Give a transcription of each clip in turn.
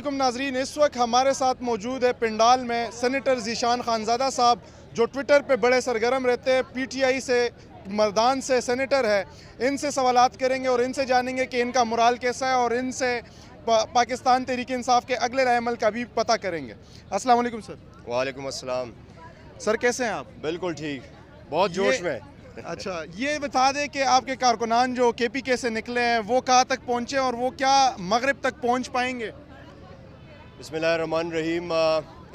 علیکم ناظرین، اس وقت ہمارے ساتھ موجود ہے پنڈال میں سینیٹر ذیشان خانزادہ صاحب، جو ٹویٹر پہ بڑے سرگرم رہتے ہیں، پی ٹی آئی سے مردان سے سینیٹر ہے۔ ان سے سوالات کریں گے اور ان سے جانیں گے کہ ان کا مورال کیسا ہے، اور ان سے پاکستان تحریک انصاف کے اگلے رد عمل کا بھی پتہ کریں گے۔ السلام علیکم سر۔ وعلیکم السلام سر کیسے ہیں آپ؟ بالکل ٹھیک، بہت جوش میں۔ اچھا، یہ بتا دیں کہ آپ کے کارکنان جو کے پی کے سے نکلے ہیں وہ کہاں تک پہنچے اور وہ کیا مغرب تک پہنچ پائیں گے؟ بسم اللہ الرحمن الرحیم۔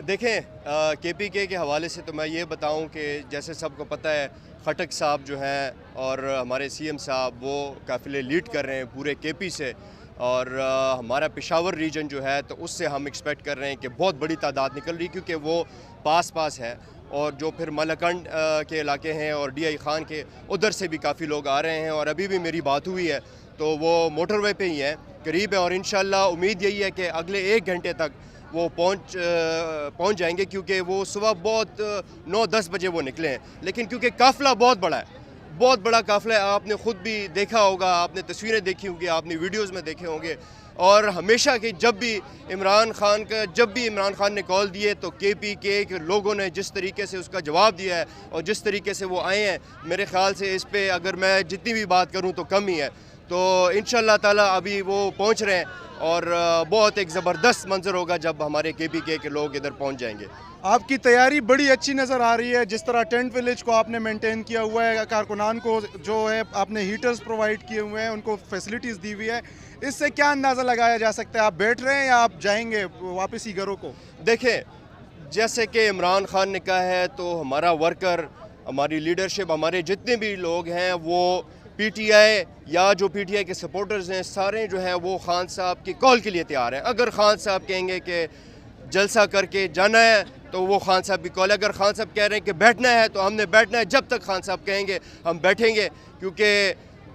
دیکھیں، کے پی کے حوالے سے تو میں یہ بتاؤں کہ جیسے سب کو پتہ ہے، خٹک صاحب جو ہیں اور ہمارے سی ایم صاحب وہ قافلے لیڈ کر رہے ہیں پورے کے پی سے، اور ہمارا پشاور ریجن جو ہے تو اس سے ہم ایکسپیکٹ کر رہے ہیں کہ بہت بڑی تعداد نکل رہی، کیونکہ وہ پاس ہے، اور جو پھر ملکنڈ کے علاقے ہیں اور ڈی آئی خان کے ادھر سے بھی کافی لوگ آ رہے ہیں، اور ابھی بھی میری بات ہوئی ہے تو وہ موٹر وے پہ ہی ہیں، قریب ہے، اور انشاءاللہ امید یہی ہے کہ اگلے 1 گھنٹے تک وہ پہنچ جائیں گے، کیونکہ وہ صبح بہت 9-10 بجے وہ نکلے ہیں، لیکن کیونکہ قافلہ بہت بڑا ہے، بہت بڑا قافلہ ہے، آپ نے خود بھی دیکھا ہوگا، آپ نے تصویریں دیکھی ہوں گی، آپ نے ویڈیوز میں دیکھے ہوں گے، اور ہمیشہ کہ جب بھی عمران خان نے کال دیے تو کے پی کے لوگوں نے جس طریقے سے اس کا جواب دیا ہے اور جس طریقے سے وہ آئے ہیں، میرے خیال سے اس پہ اگر میں جتنی بھی بات کروں تو کم ہی ہے۔ تو انشاءاللہ تعالیٰ ابھی وہ پہنچ رہے ہیں، اور بہت ایک زبردست منظر ہوگا جب ہمارے کے پی کے لوگ ادھر پہنچ جائیں گے۔ آپ کی تیاری بڑی اچھی نظر آ رہی ہے، جس طرح ٹینٹ ویلیج کو آپ نے مینٹین کیا ہوا ہے، کارکنان کو جو ہے آپ نے ہیٹرز پرووائڈ کیے ہوئے ہیں، ان کو فیسلٹیز دی ہوئی ہے، اس سے کیا اندازہ لگایا جا سکتا ہے؟ آپ بیٹھ رہے ہیں یا آپ جائیں گے واپس ہی گھروں کو؟ دیکھیں، جیسے کہ عمران خان نے کہا ہے تو ہمارا ورکر، ہماری لیڈرشپ، ہمارے جتنے بھی لوگ ہیں وہ پی ٹی آئی یا جو پی ٹی آئی کے سپورٹرز ہیں، سارے جو ہیں وہ خان صاحب کی کال کے لیے تیار ہیں۔ اگر خان صاحب کہیں گے کہ جلسہ کر کے جانا ہے تو وہ خان صاحب کی کال ہے، اگر خان صاحب کہہ رہے ہیں کہ بیٹھنا ہے تو ہم نے بیٹھنا ہے، جب تک خان صاحب کہیں گے ہم بیٹھیں گے، کیونکہ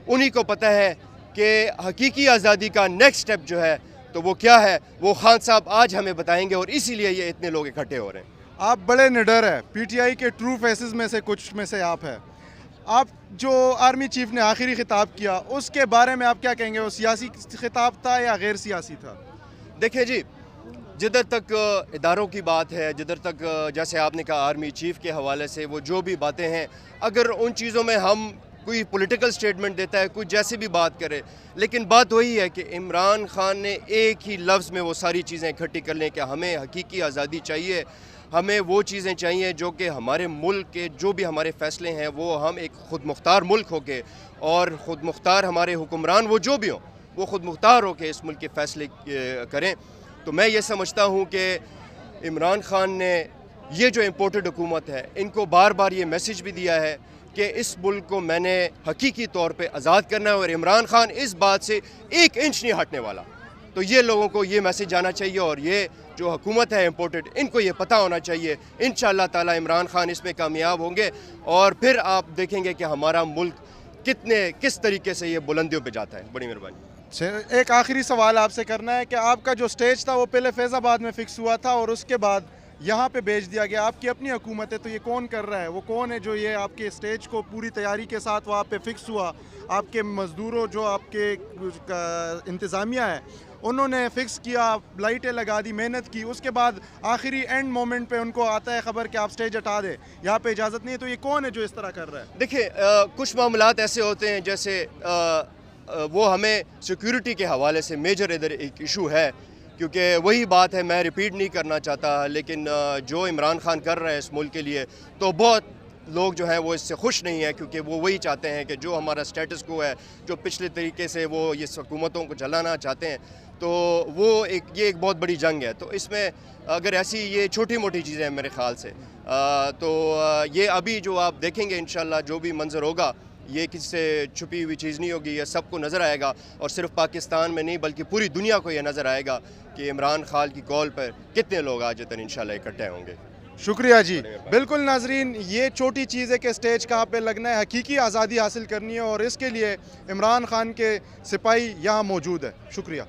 انہی کو پتہ ہے کہ حقیقی آزادی کا نیکسٹ سٹیپ جو ہے تو وہ کیا ہے، وہ خان صاحب آج ہمیں بتائیں گے، اور اسی لیے یہ اتنے لوگ اکٹھے ہو رہے ہیں۔ آپ بڑے نڈر ہیں، پی ٹی آئی کے ٹرو فیسز میں سے کچھ میں سے آپ ہیں۔ آپ جو آرمی چیف نے آخری خطاب کیا اس کے بارے میں آپ کیا کہیں گے؟ وہ سیاسی خطاب تھا یا غیر سیاسی تھا؟ دیکھیں جی، جدھر تک اداروں کی بات ہے، جدھر تک جیسے آپ نے کہا آرمی چیف کے حوالے سے وہ جو بھی باتیں ہیں، اگر ان چیزوں میں ہم کوئی پولیٹیکل سٹیٹمنٹ دیتا ہے، کوئی جیسے بھی بات کرے، لیکن بات وہی ہے کہ عمران خان نے ایک ہی لفظ میں وہ ساری چیزیں اکٹھی کر لیں کہ ہمیں حقیقی آزادی چاہیے، ہمیں وہ چیزیں چاہیے جو کہ ہمارے ملک کے جو بھی ہمارے فیصلے ہیں وہ ہم ایک خود مختار ملک ہو کے، اور خود مختار ہمارے حکمران وہ جو بھی ہوں وہ خود مختار ہو کے اس ملک کے فیصلے کریں۔ تو میں یہ سمجھتا ہوں کہ عمران خان نے یہ جو امپورٹڈ حکومت ہے، ان کو بار بار یہ میسیج بھی دیا ہے کہ اس ملک کو میں نے حقیقی طور پہ آزاد کرنا ہے، اور عمران خان اس بات سے 1 انچ نہیں ہٹنے والا۔ تو یہ لوگوں کو یہ میسیج جانا چاہیے، اور یہ جو حکومت ہے امپورٹڈ، ان کو یہ پتہ ہونا چاہیے۔ انشاءاللہ تعالی عمران خان اس میں کامیاب ہوں گے، اور پھر آپ دیکھیں گے کہ ہمارا ملک کس طریقے سے یہ بلندیوں پہ جاتا ہے۔ بڑی مہربانی۔ ایک آخری سوال آپ سے کرنا ہے کہ آپ کا جو سٹیج تھا وہ پہلے فیض آباد میں فکس ہوا تھا اور اس کے بعد یہاں پہ بھیج دیا گیا، آپ کی اپنی حکومت ہے، تو یہ کون کر رہا ہے؟ وہ کون ہے جو یہ آپ کے سٹیج کو پوری تیاری کے ساتھ وہاں پہ فکس ہوا؟ آپ کے مزدوروں جو آپ کے انتظامیہ ہے انہوں نے فکس کیا، لائٹیں لگا دی، محنت کی، اس کے بعد آخری اینڈ مومنٹ پہ ان کو آتا ہے خبر کہ آپ سٹیج ہٹا دیں، یہاں پہ اجازت نہیں ہے، تو یہ کون ہے جو اس طرح کر رہا ہے؟ دیکھیں، کچھ معاملات ایسے ہوتے ہیں جیسے وہ ہمیں سیکیورٹی کے حوالے سے میجر ادھر ایک ایشو ہے، کیونکہ وہی بات ہے، میں ریپیٹ نہیں کرنا چاہتا، لیکن جو عمران خان کر رہا ہے اس ملک کے لیے تو بہت لوگ جو ہیں وہ اس سے خوش نہیں ہیں، کیونکہ وہ وہی چاہتے ہیں کہ جو ہمارا سٹیٹس کو ہے، جو پچھلے طریقے سے وہ یہ حکومتوں کو جلانا چاہتے ہیں، تو یہ ایک بہت بڑی جنگ ہے۔ تو اس میں اگر ایسی یہ چھوٹی موٹی چیزیں ہیں میرے خیال سے، تو یہ ابھی جو آپ دیکھیں گے انشاءاللہ جو بھی منظر ہوگا، یہ کسی سے چھپی ہوئی چیز نہیں ہوگی، یہ سب کو نظر آئے گا، اور صرف پاکستان میں نہیں بلکہ پوری دنیا کو یہ نظر آئے گا کہ عمران خان کی کال پر کتنے لوگ آج تک انشاءاللہ اکٹھے ہوں گے۔ شکریہ جی۔ بالکل ناظرین، یہ چھوٹی چیز ہے کہ سٹیج کہاں پہ لگنا ہے، حقیقی آزادی حاصل کرنی ہے، اور اس کے لیے عمران خان کے سپاہی یہاں موجود ہے۔ شکریہ۔